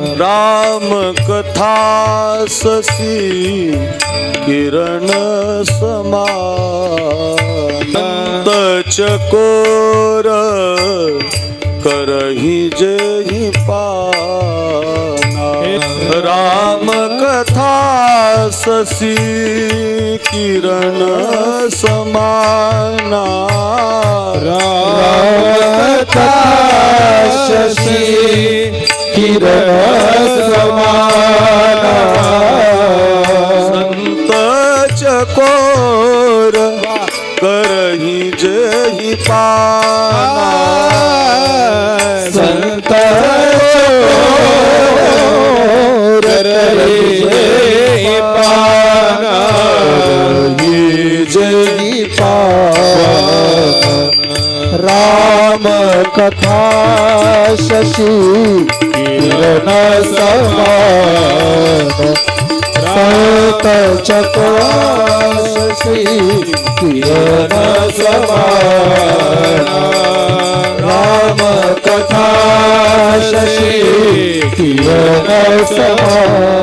राम कथा ससी किरण समान चकोर करही जेहि पाना। राम कथा ससी किरण समाना। राम कथा शशी किरण समाना। संत चकोर करही जेहि पाना। संत चकोर करही जेहि पाना। जेहि पाना। राम कथा शशी किरण समान। संत चकोर शशी किरण समान। राम कथा शशी किरण समान।